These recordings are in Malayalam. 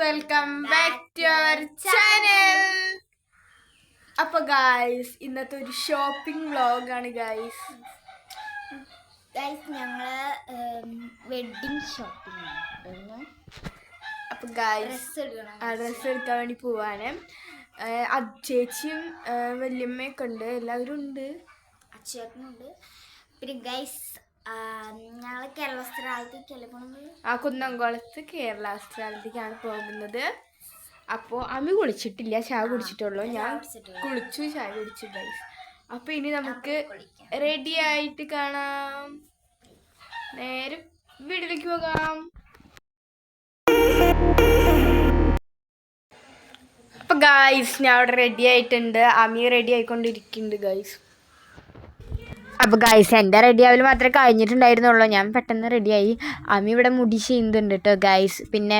Welcome back to our channel. അപ്പൊ ഗായ്സ് ഇന്നത്തെ ഒരു ഷോപ്പിംഗ് വ്ളോഗാണ് ഗായ്സ്. ഞങ്ങള് വെഡിങ് ഷോപ്പിംഗ്. അപ്പൊ ഗായ്സ് ഡ്രസ്സ് എടുക്കാൻ വേണ്ടി പോവാണ്. ചേച്ചിയും വല്യമ്മയൊക്കെ ഉണ്ട്, എല്ലാവരും ഉണ്ട്, അച്ഛനുണ്ട്. പിന്നെ ഗൈസ് ഞങ്ങള് കേരള വസ്ത്രാലയത്തിലേക്കല്ലേ പോകുന്നത്. കുന്നംകുളത്ത് കേരള വസ്ത്രാലയത്തിലേക്കാണ് പോകുന്നത്. അപ്പോൾ അമ്മി കുളിച്ചിട്ടില്ല, ചായ കുടിച്ചിട്ടുള്ളൂ. ഞാൻ കുളിച്ചു, ചായ കുടിച്ചു ഗൈസ്. അപ്പൊ ഇനി നമുക്ക് റെഡി ആയിട്ട് കാണാം. നേരെ വീട്ടിലേക്ക് പോകാം. അപ്പൊ ഗൈസ് ഞാൻ അവിടെ റെഡി ആയിട്ടുണ്ട്, അമ്മി റെഡി ആയിക്കൊണ്ടിരിക്കുന്നുണ്ട് ഗൈസ്. അപ്പോൾ ഗൈസ് എൻ്റെ റെഡി ആവൽ മാത്രമേ കഴിഞ്ഞിട്ടുണ്ടായിരുന്നുള്ളൂ. ഞാൻ പെട്ടെന്ന് റെഡിയായി. അമ്മ ഇവിടെ മുടി ചെയ്യുന്നുണ്ട് കേട്ടോ ഗൈസ്. പിന്നെ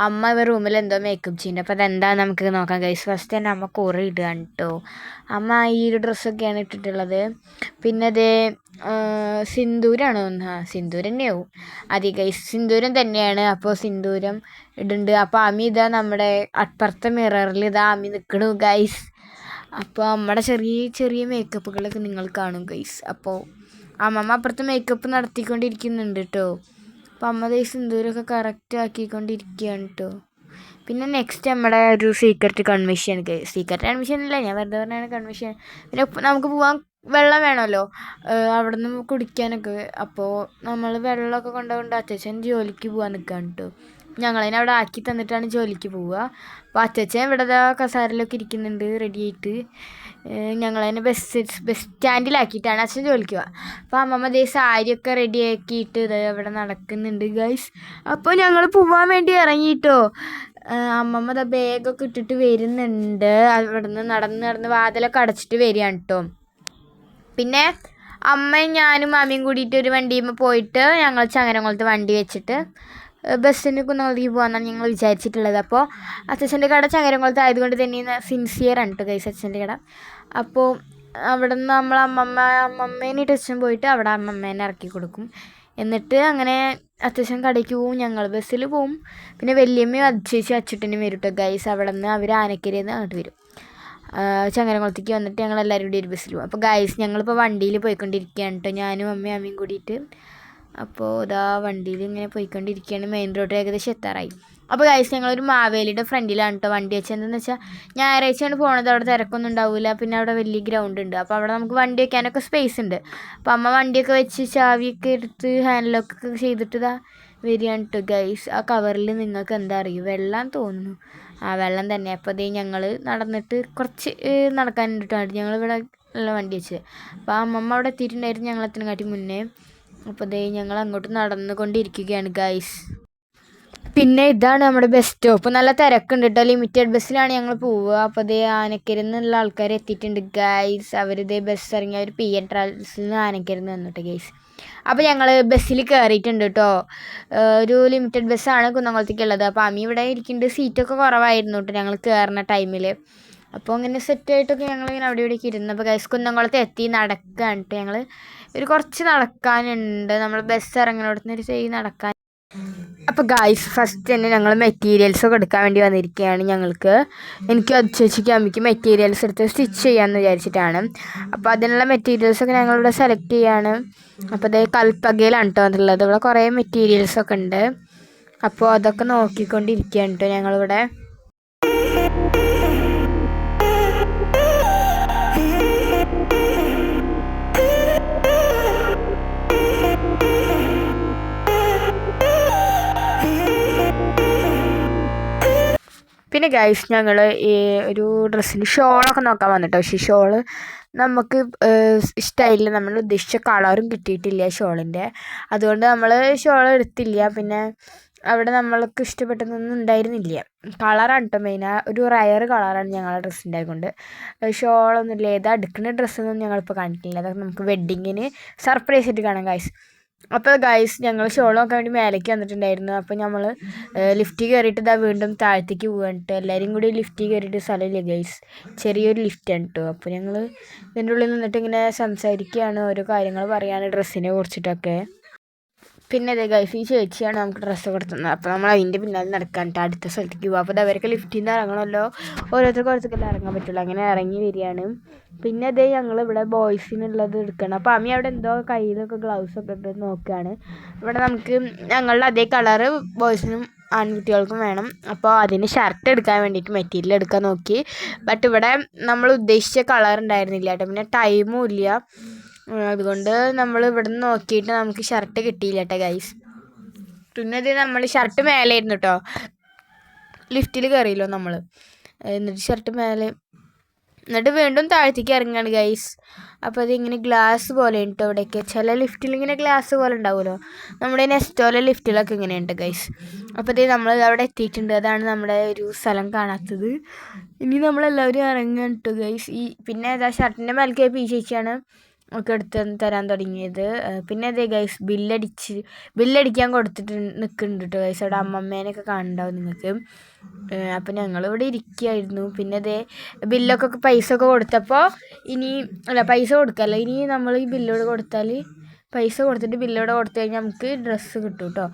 അമ്മ ഇവ റൂമിൽ എന്തോ മേക്കപ്പ് ചെയ്യുന്നുണ്ട്. അപ്പോൾ അതെന്താണെന്ന് നമുക്ക് നോക്കാം ഗൈസ്. ഫസ്റ്റ് തന്നെ അമ്മ കുറേ ഇടുകയാണ് കേട്ടോ. അമ്മ ഈ ഒരു ഡ്രസ്സൊക്കെയാണ് ഇട്ടിട്ടുള്ളത്. പിന്നെ അതേ സിന്ദൂരാണോ ഒന്ന്, സിന്ദൂരം തന്നെയാവും അതെ ഗൈസ്, സിന്ദൂരം തന്നെയാണ്. അപ്പോൾ സിന്ദൂരം ഇടുന്നുണ്ട്. അപ്പോൾ അമ്മി ഇതാ നമ്മുടെ അപ്പുറത്തെ മിററിൽ ഇതാ അമ്മി നിൽക്കണു ഗൈസ്. അപ്പോൾ നമ്മുടെ ചെറിയ ചെറിയ മേക്കപ്പുകളൊക്കെ നിങ്ങൾ കാണും ഗൈസ്. അപ്പോൾ അമ്മമ്മ അപ്പുറത്ത് മേക്കപ്പ് നടത്തിക്കൊണ്ടിരിക്കുന്നുണ്ട് കേട്ടോ. അപ്പോൾ അമ്മ ദേ സിന്ദൂരമൊക്കെ കറക്റ്റ് ആക്കിക്കൊണ്ടിരിക്കുകയാണ് കേട്ടോ. പിന്നെ നെക്സ്റ്റ് നമ്മുടെ ഒരു secret convention guys. Secret convention അല്ല, ഞാൻ വെറുതെ പറഞ്ഞാണ് കൺവെൻഷൻ. പിന്നെ നമുക്ക് പോകാൻ വെള്ളം വേണമല്ലോ അവിടെ നിന്ന് കുടിക്കാനൊക്കെ. അപ്പോൾ നമ്മൾ വെള്ളമൊക്കെ കൊണ്ടുകൊണ്ട് അച്ഛൻ ജോലിക്ക് പോകാൻ നിൽക്കുകയാണ് കേട്ടോ. ഞങ്ങളതിനെ അവിടെ ആക്കി തന്നിട്ടാണ് ജോലിക്ക് പോവുക. അപ്പോൾ അച്ഛൻ ഇവിടെ കസാരയിലൊക്കെ ഇരിക്കുന്നുണ്ട് റെഡി ആയിട്ട്. ഞങ്ങളതിനെ ബസ് സ്റ്റാൻഡിലാക്കിയിട്ടാണ് അച്ഛൻ ജോലിക്ക് പോവുക. അപ്പോൾ അമ്മമ്മ ദേ സാരിയൊക്കെ റെഡി ആക്കിയിട്ട് ഇത് ഇവിടെ നടക്കുന്നുണ്ട് ഗൈസ്. അപ്പോൾ ഞങ്ങൾ പോവാൻ വേണ്ടി ഇറങ്ങിയിട്ടോ. അമ്മമ്മ ദാ ബാഗൊക്കെ ഇട്ടിട്ട് വരുന്നുണ്ട്. അവിടെ നിന്ന് നടന്ന് വാതിലൊക്കെ അടച്ചിട്ട് വരികയാണ് കേട്ടോ. പിന്നെ അമ്മയും ഞാനും മാമിയും കൂടിയിട്ട് ഒരു വണ്ടിയുമ്പോൾ പോയിട്ട് ഞങ്ങൾ ചങ്ങരംകുളത്ത് വണ്ടി വെച്ചിട്ട് ബസ്സിന് കുന്നംകുളത്തേക്ക് പോകാമെന്നാണ് ഞങ്ങൾ വിചാരിച്ചിട്ടുള്ളത്. അപ്പോൾ അച്ഛൻ്റെ കട ചങ്ങരംകുളത്ത് ആയതുകൊണ്ട് തന്നെ സിൻസിയറാണ് കേട്ടോ ഗൈസ് അച്ഛൻ്റെ കട. അപ്പോൾ അവിടെ നിന്ന് നമ്മൾ അമ്മമ്മേനായിട്ട് അച്ഛൻ പോയിട്ട് അവിടെ അമ്മമ്മേനെ ഇറക്കി കൊടുക്കും. എന്നിട്ട് അങ്ങനെ അച്ഛൻ കടയ്ക്ക് പോവും, ഞങ്ങൾ ബസ്സിൽ പോവും. പിന്നെ വല്യമ്മയും അച്ഛേച്ചും അച്ഛട്ടനും വരും കേട്ടോ ഗൈസ്. അവിടെ നിന്ന് അവർ ആനക്കരയിൽ നിന്ന് അങ്ങോട്ട് വരും. ചങ്ങരംകുളത്തേക്ക് വന്നിട്ട് ഞങ്ങൾ എല്ലാവരും കൂടി ഒരു ബസ്സിൽ പോകും. അപ്പോൾ ഗൈസ് ഞങ്ങളിപ്പോൾ വണ്ടിയിൽ പോയിക്കൊണ്ടിരിക്കുകയാണ് കേട്ടോ, ഞാനും അമ്മയും കൂടിയിട്ട്. അപ്പോൾ ഇതാ വണ്ടിയിൽ ഇങ്ങനെ പോയിക്കൊണ്ടിരിക്കുകയാണ്. മെയിൻ റോഡ് ഏകദേശം എത്താറായി. അപ്പോൾ ഗൈസ് ഞങ്ങളൊരു മാവേലിയുടെ ഫ്രണ്ടിലാണ് കേട്ടോ വണ്ടി വെച്ചത്. എന്താണെന്ന് വെച്ചാൽ ഞായറാഴ്ചയാണ് പോണത്, അവിടെ തിരക്കൊന്നും ഉണ്ടാവില്ല. പിന്നെ അവിടെ വലിയ ഗ്രൗണ്ട് ഉണ്ട്. അപ്പോൾ അവിടെ നമുക്ക് വണ്ടി വയ്ക്കാനൊക്കെ സ്പേസ് ഉണ്ട്. അപ്പോൾ അമ്മ വണ്ടിയൊക്കെ വെച്ച് ചാവിയൊക്കെ എടുത്ത് ഹാൻഡ് ലോക്കൊക്കെ ചെയ്തിട്ട് ഇതാ വരികയാണ് കേട്ടോ ഗൈസ്. ആ കവറിൽ നിങ്ങൾക്ക് എന്താ അറിയും, വെള്ളം തോന്നുന്നു. വെള്ളം തന്നെ. അപ്പോൾ അതേ ഞങ്ങൾ നടന്നിട്ട് കുറച്ച് നടക്കാനിട്ടാണ് ഞങ്ങളിവിടെ ഉള്ള വണ്ടി വെച്ചത്. അപ്പോൾ അമ്മമ്മ അവിടെ എത്തിയിട്ടുണ്ടായിരുന്നു ഞങ്ങളെത്തിനും കാട്ടി മുന്നേ. അപ്പോൾ ദേ ഞങ്ങൾ അങ്ങോട്ട് നടന്നുകൊണ്ടിരിക്കുകയാണ് ഗൈസ്. പിന്നെ ഇതാണ് നമ്മുടെ ബസ് സ്റ്റോപ്പ്. നല്ല തിരക്കുണ്ട് കേട്ടോ. ലിമിറ്റഡ് ബസ്സിലാണ് ഞങ്ങൾ പോവുക. അപ്പോൾ ദേ ആനക്കരയിൽ നിന്നുള്ള ആൾക്കാർ എത്തിയിട്ടുണ്ട് ഗൈസ്. അവരിതേ ബസ് ഇറങ്ങി അവർ PN ട്രാവൽസിൽ നിന്ന് ആനക്കരയിൽ നിന്ന് വന്നിട്ട് ഗൈസ്. അപ്പോൾ ഞങ്ങൾ ബസ്സിൽ കയറിയിട്ടുണ്ട് കേട്ടോ. ഒരു ലിമിറ്റഡ് ബസ്സാണ് കുന്നംകുളത്തേക്കുള്ളത്. അപ്പോൾ അമ്മി ഇവിടെ ഇരിക്കുന്നുണ്ട്. സീറ്റൊക്കെ കുറവായിരുന്നു കേട്ടോ ഞങ്ങൾ കയറുന്ന ടൈമിൽ. അപ്പോൾ അങ്ങനെ സെറ്റായിട്ടൊക്കെ ഞങ്ങളിങ്ങനെ അവിടെ ഇവിടേക്ക് ഇരുന്നു. അപ്പോൾ ഗൈസ് കുന്നംകുളത്ത് എത്തി നടക്കുകയാണ് കേട്ടോ. ഞങ്ങൾ ഒരു കുറച്ച് നടക്കാനുണ്ട്, നമ്മൾ ബസ് ഇറങ്ങുന്നിടത്തുനിന്ന് ഒരു ചെയ്ത് നടക്കാൻ. അപ്പോൾ ഗൈസ് ഫസ്റ്റ് തന്നെ ഞങ്ങൾ മെറ്റീരിയൽസൊക്കെ എടുക്കാൻ വേണ്ടി വന്നിരിക്കുകയാണ്. എനിക്ക് ചേച്ചിക്ക് അമ്മയ്ക്ക് മെറ്റീരിയൽസ് എടുത്ത് സ്റ്റിച്ച് ചെയ്യാമെന്ന് വിചാരിച്ചിട്ടാണ്. അപ്പോൾ അതിനുള്ള മെറ്റീരിയൽസൊക്കെ ഞങ്ങളിവിടെ സെലക്ട് ചെയ്യാണ്. അപ്പോൾ അതേ കൽപ്പകയിലാണ് കേട്ടോ അതുള്ളത്. ഇവിടെ കുറേ മെറ്റീരിയൽസൊക്കെ ഉണ്ട്. അപ്പോൾ അതൊക്കെ നോക്കിക്കൊണ്ടിരിക്കുകയാണ് കേട്ടോ ഞങ്ങളിവിടെ. പിന്നെ ഗൈസ് ഞങ്ങൾ ഈ ഒരു ഡ്രസ്സിന് ഷോളൊക്കെ നോക്കാൻ വന്നിട്ടോ. പക്ഷേ ഷോള് നമുക്ക് സ്റ്റൈലിൽ നമ്മൾ ഉദ്ദേശിച്ച കളറും കിട്ടിയിട്ടില്ല ഷോളിൻ്റെ. അതുകൊണ്ട് നമ്മൾ ഷോൾ എടുത്തില്ല. പിന്നെ അവിടെ നമ്മൾക്ക് ഇഷ്ടപ്പെട്ടതൊന്നും ഉണ്ടായിരുന്നില്ല. കളറാണ് കേട്ടോ മെയിൻ. ഒരു റയർ കളറാണ് ഞങ്ങളുടെ ഡ്രസ്സിൻ്റെ. അതുകൊണ്ട് ഷോളൊന്നുമില്ല. ഏതാ എടുക്കുന്ന ഡ്രസ്സൊന്നും ഞങ്ങളിപ്പോൾ കണ്ടിട്ടില്ല. അതൊക്കെ നമുക്ക് വെഡ്ഡിങ്ങിന് സർപ്രൈസ് ആയിട്ട് കാണാം ഗൈസ്. അപ്പോൾ ഗൈസ് ഞങ്ങൾ ഷോൾ നോക്കാൻ വേണ്ടി മേലേക്ക് വന്നിട്ടുണ്ടായിരുന്നു. അപ്പോൾ നമ്മൾ ലിഫ്റ്റ് കയറിയിട്ട് ഇതാ വീണ്ടും താഴത്തേക്ക് പോകാനിട്ട് എല്ലാവരും കൂടി ലിഫ്റ്റ് കയറിയിട്ട് സ്ഥലമില്ല ഗൈസ്. ചെറിയൊരു ലിഫ്റ്റാണ് കേട്ടോ. അപ്പോൾ ഞങ്ങൾ ഇതിൻ്റെ ഉള്ളിൽ നിന്നിട്ട് ഇങ്ങനെ സംസാരിക്കുകയാണ്, ഓരോ കാര്യങ്ങൾ പറയാണ് ഡ്രസ്സിനെ കുറിച്ചിട്ടൊക്കെ. പിന്നെ അതേ ഗൈസ് ഈ ചേച്ചിയാണ് നമുക്ക് ഡ്രസ്സ് കൊടുത്തുന്നത്. അപ്പോൾ നമ്മൾ അതിൻ്റെ പിന്നാലെ നടക്കാനിട്ട് അടുത്ത സ്ഥലത്തേക്ക് പോകും. അപ്പോൾ അവർക്ക് ലിഫ്റ്റിൽ നിന്ന് ഇറങ്ങണമല്ലോ, ഓരോരുത്തർക്കെല്ലാം ഇറങ്ങാൻ പറ്റുള്ളൂ. അങ്ങനെ ഇറങ്ങി വരികയാണ്. പിന്നെ അതേ ഞങ്ങൾ ഇവിടെ ബോയ്സിനുള്ളത് എടുക്കണം. അപ്പോൾ അമ്മി അവിടെ എന്തോ കയ്യിലൊക്കെ ഗ്ലൗസൊക്കെ ഇട്ട് നോക്കുകയാണ്. ഇവിടെ നമുക്ക് ഞങ്ങളുടെ അതേ കളറ് ബോയ്സിനും ആൺകുട്ടികൾക്കും വേണം. അപ്പോൾ അതിന് ഷർട്ട് എടുക്കാൻ വേണ്ടിയിട്ട് മെറ്റീരിയൽ എടുക്കാൻ നോക്കി. ബട്ട് ഇവിടെ നമ്മൾ ഉദ്ദേശിച്ച കളർ ഉണ്ടായിരുന്നില്ല കേട്ടോ. പിന്നെ ടൈമും ഇല്ല. അതുകൊണ്ട് നമ്മൾ ഇവിടെ നിന്ന് നോക്കിയിട്ട് നമുക്ക് ഷർട്ട് കിട്ടിയില്ല കേട്ടോ ഗൈസ്. പിന്നെ ഇത് നമ്മൾ ഷർട്ട് മേലെയായിരുന്നു കേട്ടോ. ലിഫ്റ്റിൽ കയറിയല്ലോ നമ്മൾ. എന്നിട്ട് ഷർട്ട് മേലെ, എന്നിട്ട് വീണ്ടും താഴത്തേക്ക് ഇറങ്ങുകയാണ് ഗൈസ്. അപ്പോൾ അതിങ്ങനെ ഗ്ലാസ് പോലെ ഉണ്ട് ഇവിടെയൊക്കെ. ചില ലിഫ്റ്റിൽ ഇങ്ങനെ ഗ്ലാസ് പോലെ ഉണ്ടാവുമല്ലോ. നമ്മുടെ നെസ്റ്റോലെ ലിഫ്റ്റിലൊക്കെ ഇങ്ങനെയുണ്ട് ഗൈസ്. അപ്പോൾ ഇത് നമ്മൾ അവിടെ എത്തിയിട്ടുണ്ട്. അതാണ് നമ്മുടെ ഒരു സ്ഥലം കാണാത്തത്. ഇനി നമ്മളെല്ലാവരും ഇറങ്ങാൻ കേട്ടോ ഗൈസ്. പിന്നെ അതാ ഷർട്ടിൻ്റെ മേലേക്ക് ചേച്ചിയാണ് ഒക്കെ എടുത്ത് തരാൻ തുടങ്ങിയത്. പിന്നെ അതേ ഗൈസ് ബില്ലടിക്കാൻ കൊടുത്തിട്ട് നിൽക്കുന്നുണ്ട് കേട്ടോ ഗൈസ്. അവിടെ അമ്മമ്മേനൊക്കെ കാണുന്നുണ്ടാവും നിങ്ങൾക്ക്. അപ്പം ഞങ്ങളിവിടെ ഇരിക്കുകയായിരുന്നു. പിന്നെ അതേ ബില്ലൊക്കെ പൈസ ഒക്കെ കൊടുത്തപ്പോൾ പൈസ കൊടുക്കല്ല, ഇനി നമ്മൾ ഈ ബില്ലോട് കൊടുത്താൽ പൈസ കൊടുത്തിട്ട് ബില്ലോടെ കൊടുത്തു കഴിഞ്ഞാൽ നമുക്ക് ഡ്രസ്സ് കിട്ടും കേട്ടോ.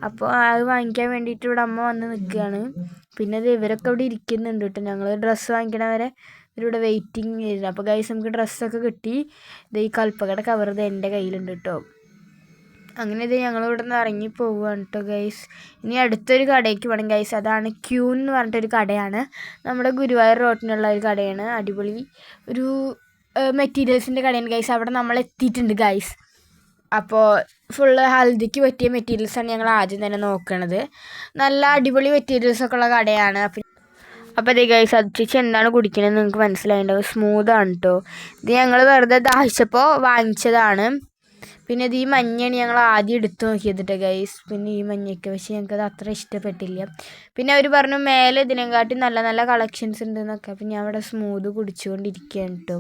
അപ്പോൾ അത് വാങ്ങിക്കാൻ വേണ്ടിയിട്ട് ഇവിടെ അമ്മ വന്ന് നിൽക്കുകയാണ്. പിന്നെ അത് ഇവരൊക്കെ ഇവിടെ ഇരിക്കുന്നുണ്ട് കേട്ടോ. ഞങ്ങൾ ഡ്രസ്സ് വാങ്ങിക്കണവരെ ഇവരിവിടെ വെയിറ്റിംഗ് ചെയ്തു. അപ്പോൾ ഗൈസ് നമുക്ക് ഡ്രസ്സൊക്കെ കിട്ടി. ഇത് ഈ കൽപ്പകയുടെ കവർ ഇത് എൻ്റെ കയ്യിലുണ്ട് കേട്ടോ. അങ്ങനെ ഇത് ഞങ്ങളിവിടെ നിന്ന് ഇറങ്ങി പോവുകയാണ് കേട്ടോ ഗൈസ്. ഇനി അടുത്തൊരു കടയ്ക്ക് പോകണം ഗൈസ്. അതാണ് ക്യൂൻ എന്ന് പറഞ്ഞിട്ടൊരു കടയാണ്. നമ്മുടെ ഗുരുവായൂർ റോഡിനുള്ള ഒരു കടയാണ്. അടിപൊളി ഒരു മെറ്റീരിയൽസിൻ്റെ കടയാണ് ഗൈസ്. അവിടെ നമ്മൾ എത്തിയിട്ടുണ്ട് ഗൈസ്. അപ്പോൾ ഫുള്ള് ഹൽദിക്ക് പറ്റിയ മെറ്റീരിയൽസാണ് ഞങ്ങൾ ആദ്യം തന്നെ നോക്കണത്. നല്ല അടിപൊളി മെറ്റീരിയൽസൊക്കെ ഉള്ള കടയാണ്. അപ്പോൾ അതേ ഗൈസ് ചേച്ചി എന്താണ് കുടിക്കണമെന്ന് നിങ്ങൾക്ക് മനസ്സിലായിട്ടുണ്ടാവും. സ്മൂത്താണ് കേട്ടോ. ഇത് ഞങ്ങൾ വെറുതെ ദാഹിച്ചപ്പോൾ വാങ്ങിച്ചതാണ്. പിന്നെ ഇത് ഈ മഞ്ഞയാണ് ഞങ്ങൾ ആദ്യം എടുത്ത് നോക്കിയത് ഗൈസ്. പിന്നെ ഈ മഞ്ഞയൊക്കെ പക്ഷേ ഞങ്ങൾക്കത് അത്ര ഇഷ്ടപ്പെട്ടില്ല. പിന്നെ അവർ പറഞ്ഞു മേലെ ഇതിനെക്കാട്ടി നല്ല നല്ല കളക്ഷൻസ് ഉണ്ടെന്നൊക്കെ. അപ്പം ഞാൻ ഇവിടെ സ്മൂത്ത് കുടിച്ചുകൊണ്ടിരിക്കുകയാണ് കേട്ടോ.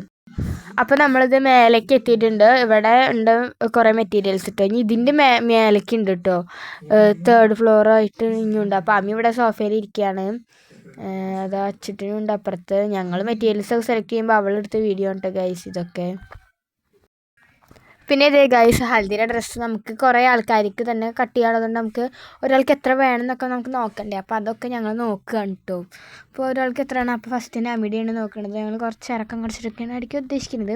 അപ്പോൾ നമ്മളിത് മേലേക്ക് എത്തിയിട്ടുണ്ട്. ഇവിടെ ഉണ്ട് കുറേ മെറ്റീരിയൽസ് കേട്ടോ. ഇനി ഇതിൻ്റെ മേലേക്ക് ഉണ്ട് കേട്ടോ. 3rd ഫ്ലോറായിട്ട് ഇനിയുണ്ട്. അപ്പോൾ അമ്മ ഇവിടെ സോഫയിൽ ഇരിക്കുകയാണ്. അത് അച്ചിട്ടിനുണ്ട് അപ്പുറത്ത്. ഞങ്ങൾ മെറ്റീരിയൽസൊക്കെ സെലക്ട് ചെയ്യുമ്പോൾ അവളെടുത്ത വീഡിയോ ഉണ്ട് ഗൈസ് ഇതൊക്കെ. പിന്നെ ഇതേ ഗൈസ് ഹൽദിയുടെ ഡ്രസ്സ് നമുക്ക് കുറേ ആൾക്കാർക്ക് തന്നെ കട്ട് ചെയ്യാനുള്ളതുകൊണ്ട് നമുക്ക് ഒരാൾക്ക് എത്ര വേണമെന്നൊക്കെ നമുക്ക് നോക്കണ്ടേ. അപ്പോൾ അതൊക്കെ ഞങ്ങൾ നോക്കുകയാണ് കേട്ടോ. അപ്പോൾ ഒരാൾക്ക് എത്രയാണ്. അപ്പോൾ ഫസ്റ്റിന് അമിഡിയാണ് നോക്കുന്നത്. ഞങ്ങൾ കുറച്ച് ഇറക്കം കുറച്ചിട്ടൊക്കെയാണ് അടിക്കാൻ ഉദ്ദേശിക്കുന്നത്.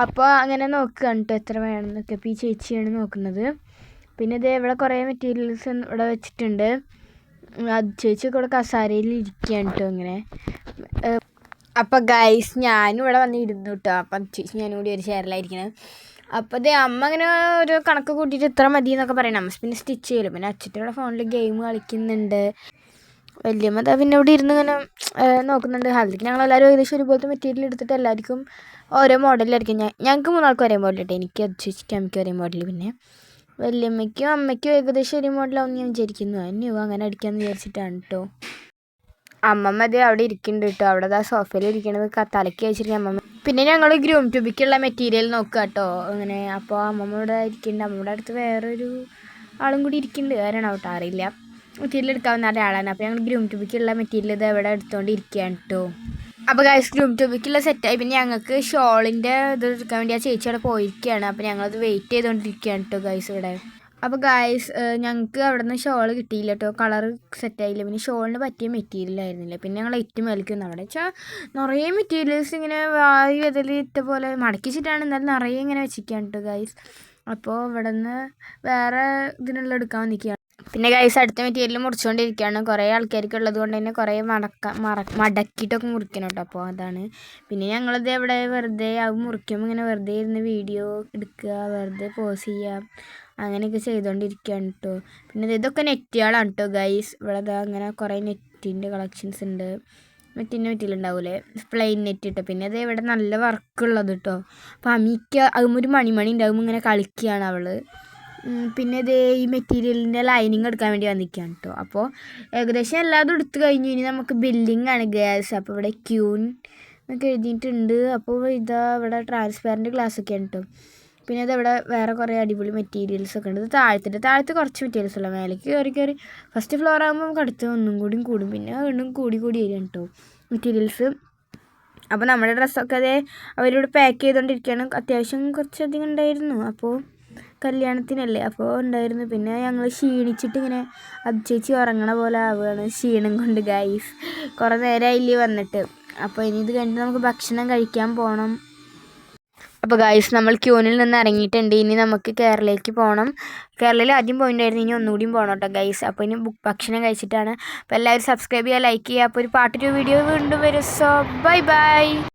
അപ്പോൾ അങ്ങനെ നോക്കുകയാണ് കേട്ടോ എത്ര വേണമെന്നൊക്കെ. അപ്പോൾ ഈ ചേച്ചിയാണ് നോക്കുന്നത്. പിന്നെ ഇതേ ഇവിടെ കുറേ മെറ്റീരിയൽസ് ഇവിടെ വെച്ചിട്ടുണ്ട്. അത് ചേച്ചിയൊക്കെ ഇവിടെ കസാരയിൽ ഇരിക്കുകയാണ് കേട്ടോ ഇങ്ങനെ. അപ്പോൾ ഗൈസ് ഞാനും ഇവിടെ വന്ന് ഇരുന്നു കേട്ടോ. അപ്പം ചേച്ചി ഞാനും കൂടി ഒരു ചെയറിലായിരിക്കണേ. അപ്പോൾ അതേ അമ്മ അങ്ങനെ ഒരു കണക്ക് കൂട്ടിയിട്ട് ഇത്ര മതി എന്നൊക്കെ പറയണം. അമ്മ പിന്നെ സ്റ്റിച്ച് ചെയ്യലും. പിന്നെ അച്ഛൻ്റെ ഫോണിൽ ഗെയിം കളിക്കുന്നുണ്ട്. വലിയമ്മ പിന്നെ ഇവിടെ ഇരുന്ന് ഇങ്ങനെ നോക്കുന്നുണ്ട്. ഹൽദിക്ക് ഞങ്ങളെല്ലാവരും ഏകദേശം ഒരുപോലത്തെ മെറ്റീരിയൽ എടുത്തിട്ട് എല്ലാവർക്കും ഓരോ മോഡലിലായിരിക്കും. ഞങ്ങൾക്ക് 3 ആൾക്കും ഒരേ മോഡൽ കേട്ടോ. എനിക്ക് അത് ചേച്ചിക്ക് അമ്മയ്ക്ക് ഒരേ മോഡൽ. പിന്നെ വലിയമ്മയ്ക്കും അമ്മയ്ക്കും ഏകദേശം ഒരേ മോഡലാവും ഞാൻ വിചാരിക്കുന്നു. അന്യോ അങ്ങനെ അടിക്കാമെന്ന് വിചാരിച്ചിട്ടാണ് കേട്ടോ. അമ്മമ്മ അത് അവിടെ ഇരിക്കുന്നുണ്ട് കേട്ടോ. അവിടെ ആ സോഫയിൽ ഇരിക്കണത് തലയ്ക്ക് വെച്ചിരിക്കും അമ്മമ്മ. പിന്നെ ഞങ്ങൾ ഗ്രൂം ട്യൂബിക്കുള്ള മെറ്റീരിയൽ നോക്കുക കേട്ടോ അങ്ങനെ. അപ്പോൾ അമ്മമ്മ ഇവിടെ ഇരിക്കുന്നുണ്ട്. അമ്മയുടെ അടുത്ത് വേറൊരു ആളും കൂടി ഇരിക്കുന്നുണ്ട്. ആരാണ് കേട്ടോ അറിയില്ല. മെറ്റീരിയൽ എടുക്കാവുന്ന ഒരാളാണ്. അപ്പോൾ ഞങ്ങൾ ഗ്രൂം ട്യൂബിക്കുള്ള മെറ്റീരിയൽ ഇത് ഇവിടെ എടുത്തുകൊണ്ട് ഇരിക്കുകയാണ് കേട്ടോ. അപ്പോൾ ഗൈസ് ഗ്രൂം ട്യൂബിക്കുള്ള സെറ്റായി. പിന്നെ ഞങ്ങൾക്ക് ഷോളിൻ്റെ ഇത് എടുക്കാൻ വേണ്ടി ആ ചേച്ചി അവിടെ പോയിരിക്കുകയാണ്. അപ്പോൾ ഞങ്ങളത് വെയിറ്റ് ചെയ്തുകൊണ്ടിരിക്കുകയാണ് കേട്ടോ ഗൈസ് ഇവിടെ. അപ്പോൾ ഗൈസ് ഞങ്ങൾക്ക് അവിടെ നിന്ന് ഷോൾ കിട്ടിയില്ല കേട്ടോ. കളർ സെറ്റായില്ല. പിന്നെ ഷോളിന് പറ്റിയ മെറ്റീരിയൽ ആയിരുന്നില്ല. പിന്നെ ഞങ്ങൾ ഏറ്റവും മേലിക്കുന്ന അവിടെ വെച്ചാൽ നിറയെ മെറ്റീരിയൽസ് ഇങ്ങനെ വായി അതിൽ ഇട്ട പോലെ മടക്കിച്ചിട്ടാണ്. എന്നാലും നിറയെ ഇങ്ങനെ വെച്ചിരിക്കുകയാണ് കേട്ടോ ഗൈസ്. അപ്പോൾ ഇവിടെ നിന്ന് വേറെ ഇതിനുള്ള എടുക്കാൻ നിൽക്കുകയാണ്. പിന്നെ ഗൈസ് അടുത്ത മെറ്റീരിയൽ മുറിച്ചുകൊണ്ടിരിക്കുകയാണ്. കുറേ ആൾക്കാർക്ക് ഉള്ളത് കൊണ്ട് തന്നെ കുറേ മടക്കിയിട്ടൊക്കെ മുറിക്കണം കേട്ടോ. അപ്പോൾ അതാണ്. പിന്നെ ഞങ്ങളിത് എവിടെ വെറുതെ അത് മുറിക്കുമ്പോൾ ഇങ്ങനെ വെറുതെ ഇരുന്ന് വീഡിയോ എടുക്കുക, വെറുതെ പോസ് ചെയ്യുക, അങ്ങനെയൊക്കെ ചെയ്തുകൊണ്ടിരിക്കുകയാണ് കേട്ടോ. പിന്നെ ഇതൊക്കെ നെറ്റുകളാണ് കേട്ടോ ഗൈസ്. ഇവിടെ അങ്ങനെ കുറേ നെറ്റിൻ്റെ കളക്ഷൻസ് ഉണ്ട്. നെറ്റിൻ്റെ മെറ്റീരിയലുണ്ടാവില്ലേ പ്ലെയിൻ നെറ്റ് ഇട്ടോ. പിന്നെ അത് ഇവിടെ നല്ല വർക്കുള്ളത് കേട്ടോ. അപ്പോൾ അമ്മിക്ക് അതും ഒരു മണി ഉണ്ടാകും ഇങ്ങനെ കളിക്കുകയാണ് അവൾ. പിന്നെ ഇതേ ഈ മെറ്റീരിയലിൻ്റെ ലൈനിങ് എടുക്കാൻ വേണ്ടി വന്നിരിക്കുകയാണ് കേട്ടോ. അപ്പോൾ ഏകദേശം എല്ലാതും എടുത്തു കഴിഞ്ഞു. ഇനി നമുക്ക് ബില്ലിംഗ് ആണ് ഗ്യാസ്. അപ്പോൾ ഇവിടെ ക്യൂൻ എന്നൊക്കെ എഴുതിയിട്ടുണ്ട്. അപ്പോൾ ഇതാ ഇവിടെ ട്രാൻസ്പെറൻറ്റ് ഗ്ലാസ് ഒക്കെയാണ് കേട്ടോ. പിന്നെ അതവിടെ വേറെ കുറേ അടിപൊളി മെറ്റീരിയൽസൊക്കെ ഉണ്ട്. ഇത് താഴത്ത് കുറച്ച് മെറ്റീരിയൽസ് ഉള്ള മേലേക്ക് കയറി ഫസ്റ്റ് ഫ്ലോർ ആകുമ്പോൾ നമുക്ക് അടുത്ത് ഒന്നും കൂടി കൂടും. പിന്നെ വീണ്ടും കൂടി വരും കേട്ടോ മെറ്റീരിയൽസ്. അപ്പോൾ നമ്മുടെ ഡ്രസ്സൊക്കെ അതേ അവരിവിടെ പാക്ക് ചെയ്തുകൊണ്ടിരിക്കുകയാണ്. അത്യാവശ്യം കുറച്ചധികം ഉണ്ടായിരുന്നു. അപ്പോൾ കല്യാണത്തിനല്ലേ അപ്പോൾ ഉണ്ടായിരുന്നു. പിന്നെ ഞങ്ങൾ ക്ഷീണിച്ചിട്ട് ഇങ്ങനെ ചേച്ചി ഉറങ്ങണ പോലെ ആവുകയാണ് ക്ഷീണം കൊണ്ട് ഗൈസ്. കുറേ നേരമായില്ലേ വന്നിട്ട്. അപ്പോൾ ഇനി ഇത് കഴിഞ്ഞിട്ട് നമുക്ക് ഭക്ഷണം കഴിക്കാൻ പോകണം. അപ്പോൾ ഗൈസ് നമ്മൾ ക്യൂനിൽ നിന്ന് ഇറങ്ങിയിട്ടുണ്ട്. ഇനി നമുക്ക് കേരളയിലേക്ക് പോകണം. കേരളയിൽ ആദ്യം പോയിട്ടുണ്ടായിരുന്നു, ഇനി ഒന്നുകൂടിയും പോകണം കേട്ടോ ഗൈസ്. അപ്പോൾ ഇനി ഭക്ഷണം കഴിച്ചിട്ടാണ്. അപ്പോൾ എല്ലാവരും സബ്സ്ക്രൈബ് ചെയ്യുക, ലൈക്ക് ചെയ്യുക. അപ്പോൾ ഒരു പാർട്ട് 2 വീഡിയോ വീണ്ടും വരും. So bye bye.